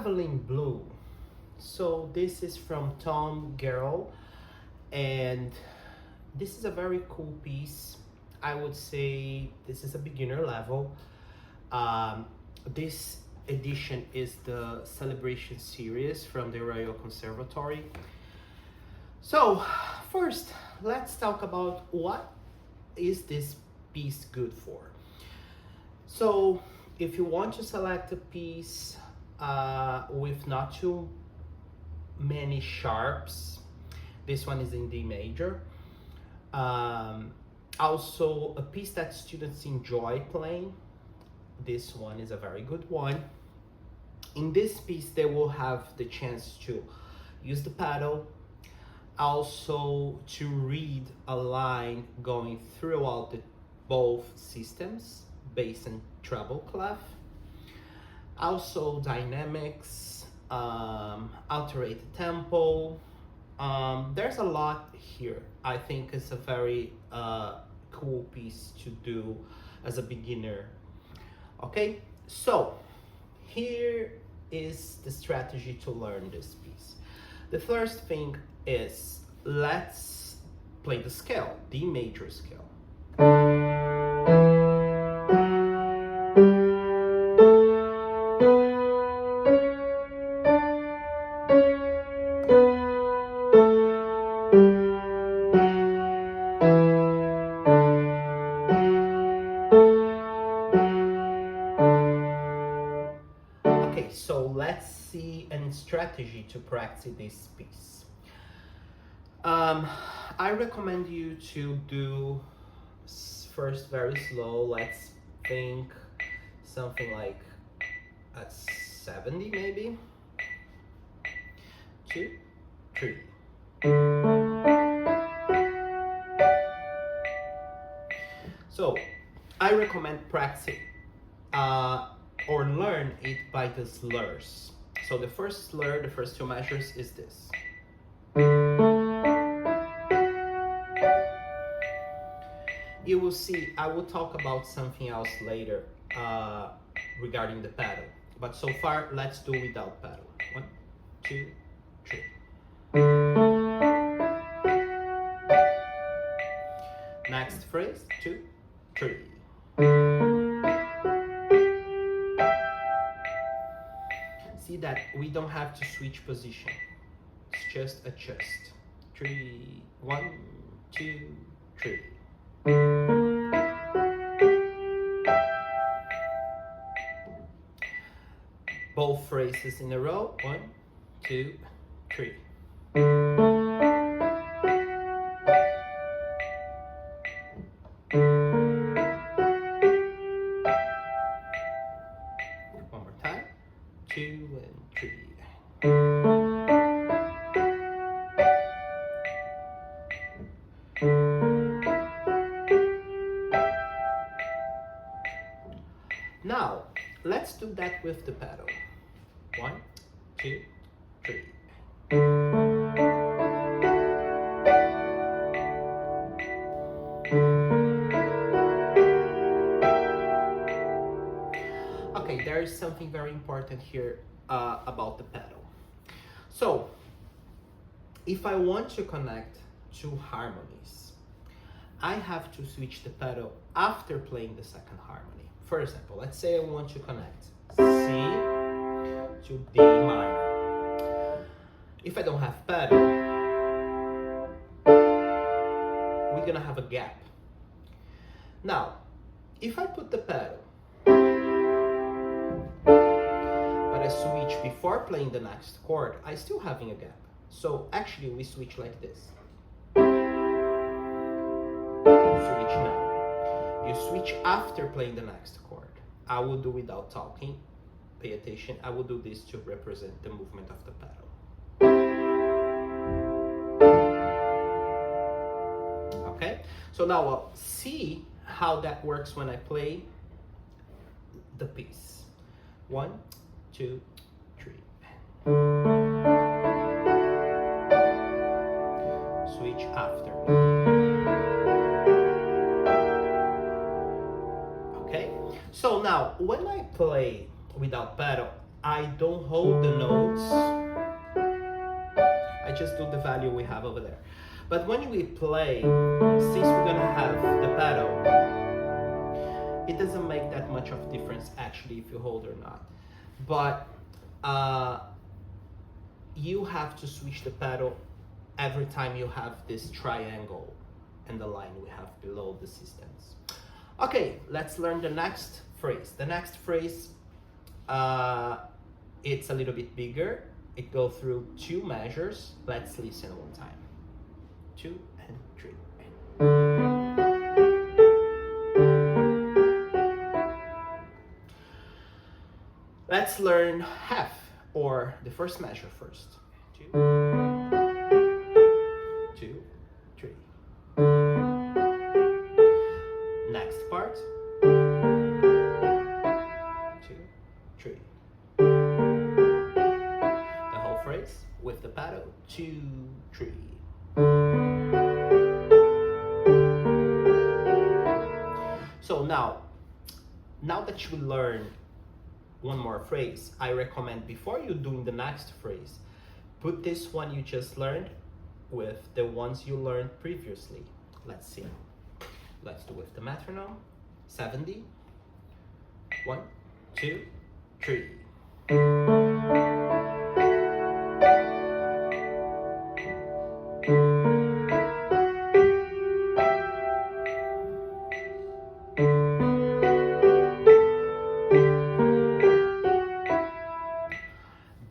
Traveling Blue. So this is from Gerou, and this is a very cool piece. I would say this is a beginner level. Um, this edition is the Celebration series from the Royal Conservatory. So first, let's talk about what is this piece good for. So if you want to select a piece with not too many sharps, this one is in D major. Also, a piece that students enjoy playing, this one is a very good one. In this piece, they will have the chance to use the pedal, also to read a line going throughout both systems, bass and treble clef. Also dynamics, alterate tempo. There's a lot here. I think it's a very cool piece to do as a beginner. Okay, so here is the strategy to learn this piece. The first thing is, let's play the scale, D major scale. Okay, so let's see a strategy to practice this piece. I recommend you to do first very slow. Let's think something like at 70 maybe. 2, 3. So I recommend practice or learn it by the slurs. So the first slur, the first two measures is this. You will see, I will talk about something else later regarding the pedal. But so far, let's do without pedal. 1, 2, 3. Next phrase, 2, 3. See that we don't have to switch position. It's just adjust. 3, 1, 2, 3. Both phrases in a row. 1, 2, 3. One more time. 2 and 3. Now, let's do that with the pedal. 1, 2, 3. Okay, there is something very important here about the pedal. So, if I want to connect two harmonies, I have to switch the pedal after playing the second harmony. For example, let's say I want to connect C to D minor. If I don't have pedal, we're gonna have a gap. Now, if I put the pedal, but I switch before playing the next chord, I still having a gap. So actually we switch like this. Switch now. You switch after playing the next chord. I will do without talking. Pay attention. I will do this to represent the movement of the pedal. Okay, so now I'll see how that works when I play the piece. 1, 2, 3. Switch after. Okay, so now when I play without pedal, I don't hold the notes. I just do the value we have over there. But when we play, since we're gonna have the pedal, it doesn't make that much of a difference actually if you hold or not. But you have to switch the pedal every time you have this triangle and the line we have below the systems. Okay, let's learn the next phrase. The next phrase, it's a little bit bigger. It goes through 2 measures. Let's listen one time. 2 and 3. Let's learn half, or the first measure first. 2, 2, 3. Next part. 2, 3. The whole phrase with the pedal. 2, 3. So now that you learn one more phrase, I recommend before you doing the next phrase, put this one you just learned with the ones you learned previously. Let's see. Let's do with the metronome. 70. 1, 2, 3.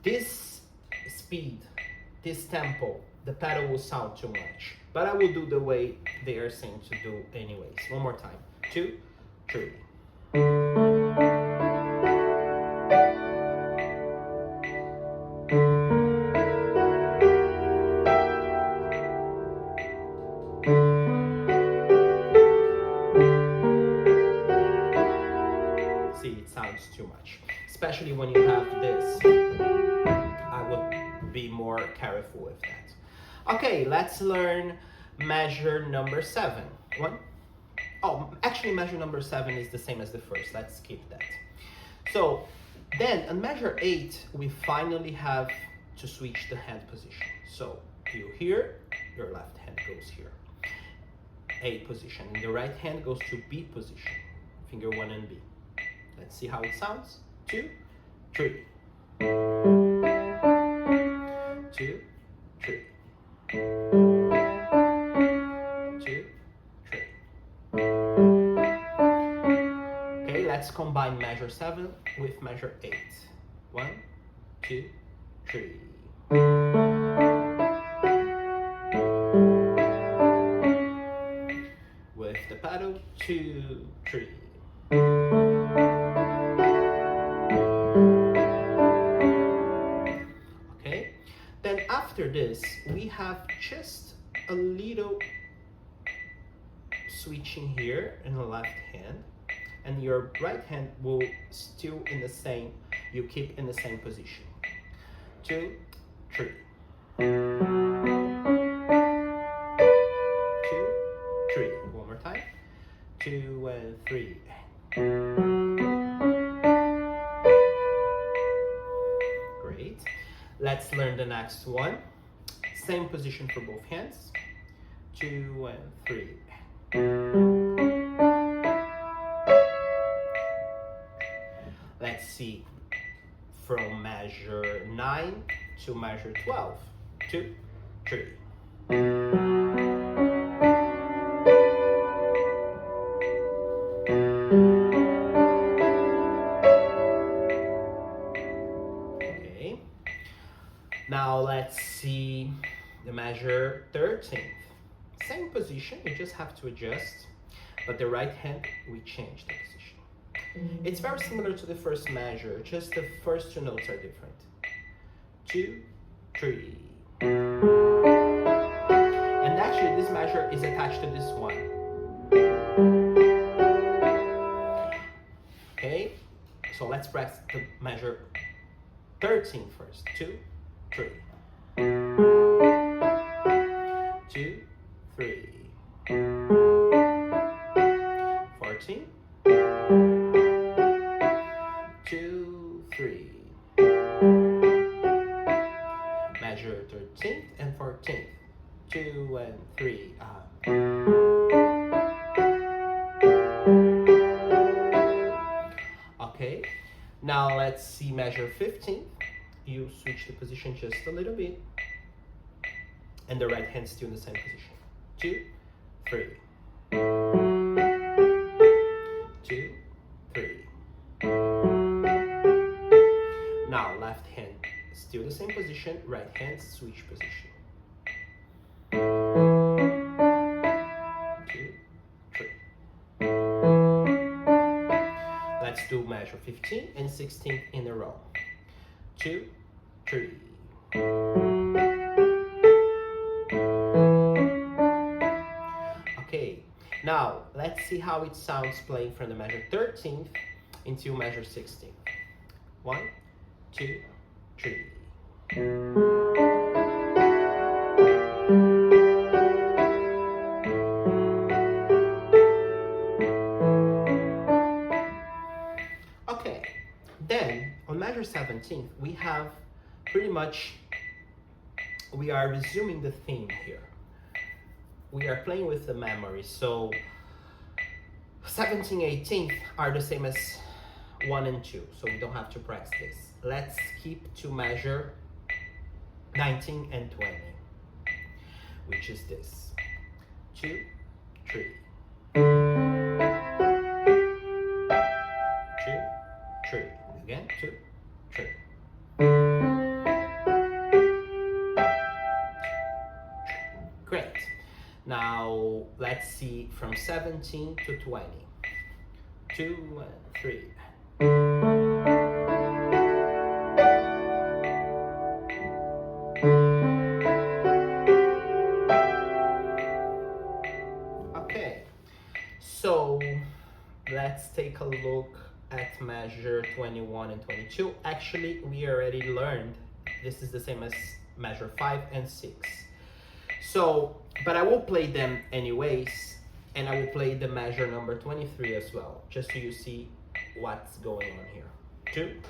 This speed, this tempo, the pedal will sound too much, but I will do the way they are saying to do anyways. One more time. 2, 3. See, it sounds too much, especially when you have this. I would be more careful with that. Okay, let's learn measure number 7. 1. Oh, actually measure number 7 is the same as the first. Let's skip that. So then on measure 8, we finally have to switch the hand position. So you here, your left hand goes here. A position. And the right hand goes to B position. Finger 1 and B. Let's see how it sounds. 2, 3. 2, 3. 2, 3. Okay, let's combine measure 7 with measure 8. 1, 2, 3. With the pedal, 2, 3. Okay, then after this, we have just a little switching here in the left hand, and your right hand will still in the same, you keep in the same position. 2, 3. 2, 3. One more time. 2 and 3. Great. Let's learn the next one. Same position for both hands. 2 and 3. Let's see from measure 9 to measure 12. 2, 3. Okay. Now let's see the measure 13th. Same position, you just have to adjust. but the right hand, we change the position. It's very similar to the first measure, just the first two notes are different. 2, 3. And actually this measure is attached to this one. Okay, so let's press the measure 13 first. 2, 3. 2, 3. 14. 2, 3. Measure 13th and 14th. 2 and 3. Okay, now let's see measure 15th. You switch the position just a little bit, and the right hand still in the same position. 2, 3. 2, 3. Now left hand still the same position, right hand switch position. 2, 3. Let's do measure 15 and 16 in a row. 2, 3. Okay, now let's see how it sounds playing from the measure 13th into measure 16th. 1, 2, 3. Okay, then on measure 17th, we have pretty much, we are resuming the theme here. We are playing with the memory, so 17, 18th are the same as 1 and 2, so we don't have to practice. Let's keep to measure 19 and 20, which is this. 2, 3. 2, 3. Again, 2, 3. Great. Now let's see from 17 to 20. 2 and 3. Okay, so let's take a look at measure 21 and 22. Actually, we already learned this is the same as measure 5 and 6. So, but I will play them anyways, and I will play the measure number 23 as well, just so you see what's going on here. 2,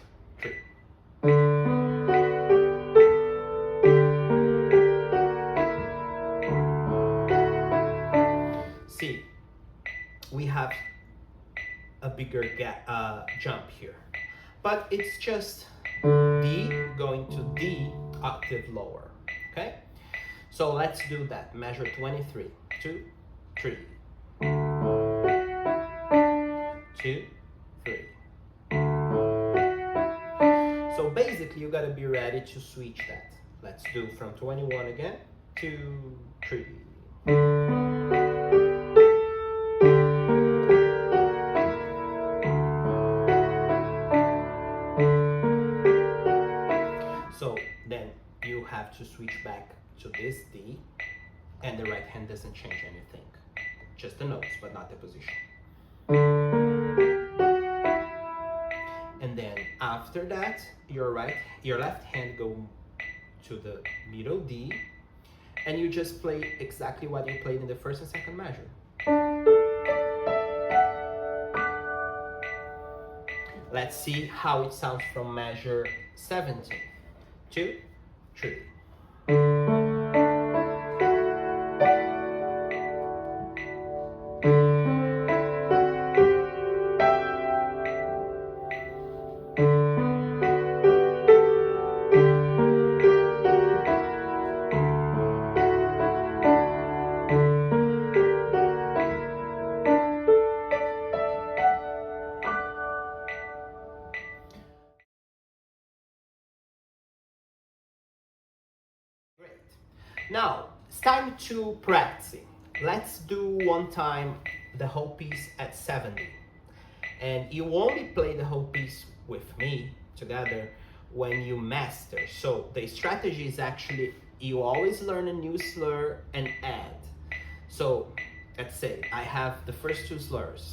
3. See, we have a bigger jump here, but it's just D going to D octave lower, okay? So let's do that. Measure 23. 2, 3. 2, 3. So basically, you gotta be ready to switch that. Let's do from 21 again. 2, 3. So then you have to switch back to this D, and the right hand doesn't change anything, just the notes but not the position. And then after that, your left hand go to the middle D, and you just play exactly what you played in the first and second measure. Let's see how it sounds from measure 17. 2, 3. Great. Now, it's time to practice. Let's do one time the whole piece at 70. And you only play the whole piece with me together when you master. So the strategy is actually you always learn a new slur and add. So let's say I have the first two slurs.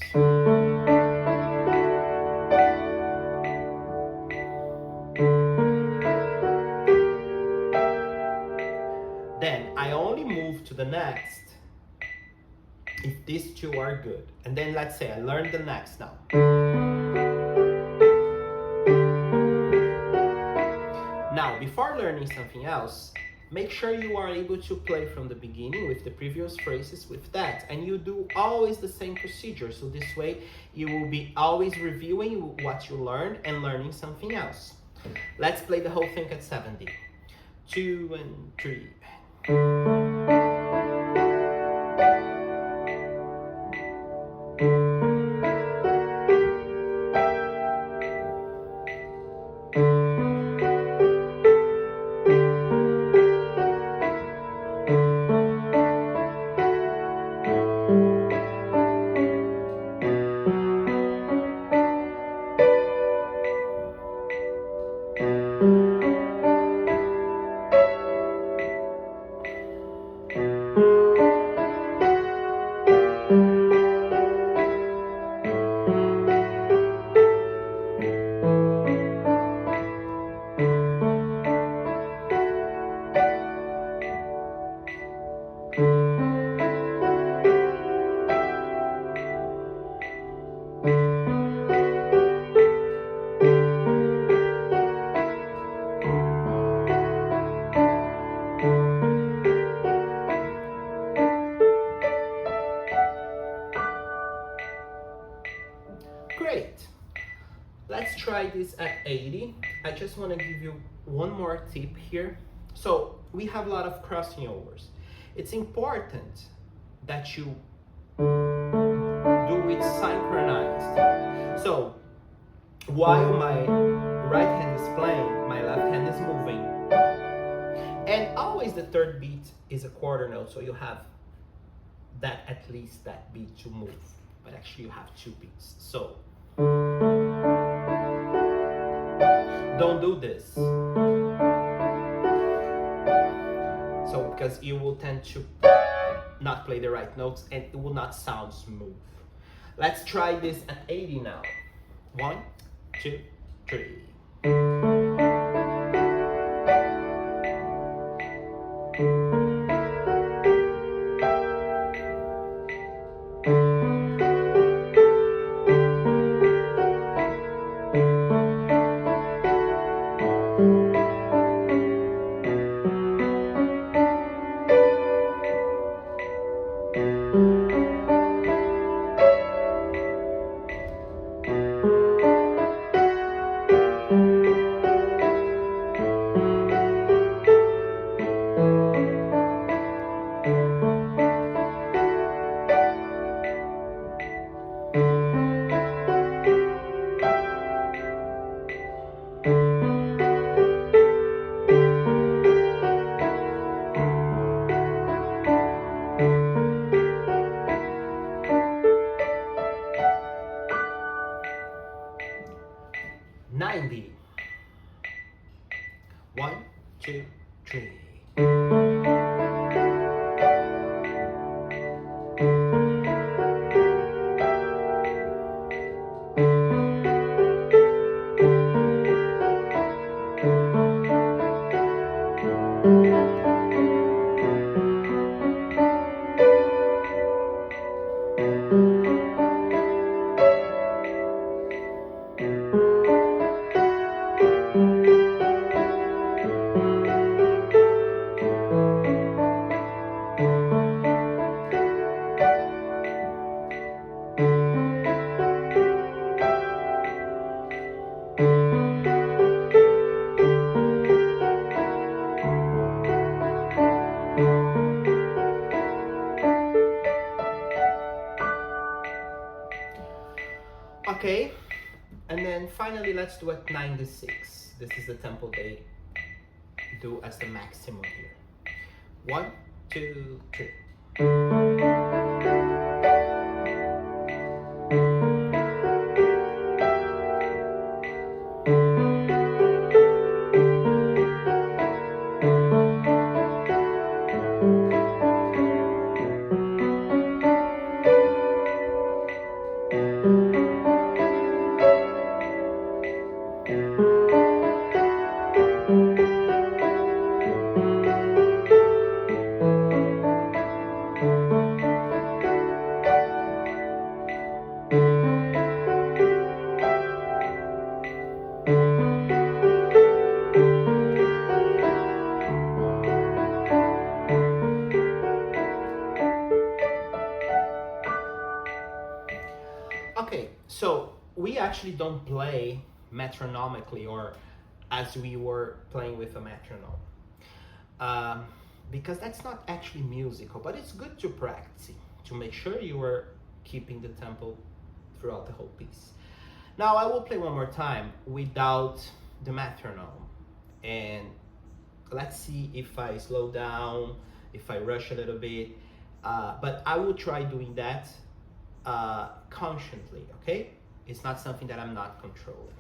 Then I only move to the next if these two are good. And then let's say I learned the next now. Now, before learning something else, make sure you are able to play from the beginning with the previous phrases with that. And you do always the same procedure. So this way you will be always reviewing what you learned and learning something else. Let's play the whole thing at 70. 2 and 3. Great. Let's try this at 80. I just want to give you one more tip here. So we have a lot of crossing overs. It's important that you do it synchronized. So while my right hand is playing, my left hand is moving. And always the third beat is a quarter note, so you have that, at least that beat to move. But actually you have two beats. So don't do this. So because you will tend to not play the right notes and it will not sound smooth. Let's try this at 80 now. 1, 2, 3. $90. 1, 2, 3. Okay, and then finally let's do at 96. This is the tempo they do as the maximum here. 1, 2, 3. Okay, so we actually don't play metronomically or as we were playing with a metronome. Um, because that's not actually musical, but it's good to practice to make sure you are keeping the tempo throughout the whole piece. Now I will play one more time without the metronome, and let's see if I slow down, if I rush a little bit, but I will try doing that consciously, okay? It's not something that I'm not controlling.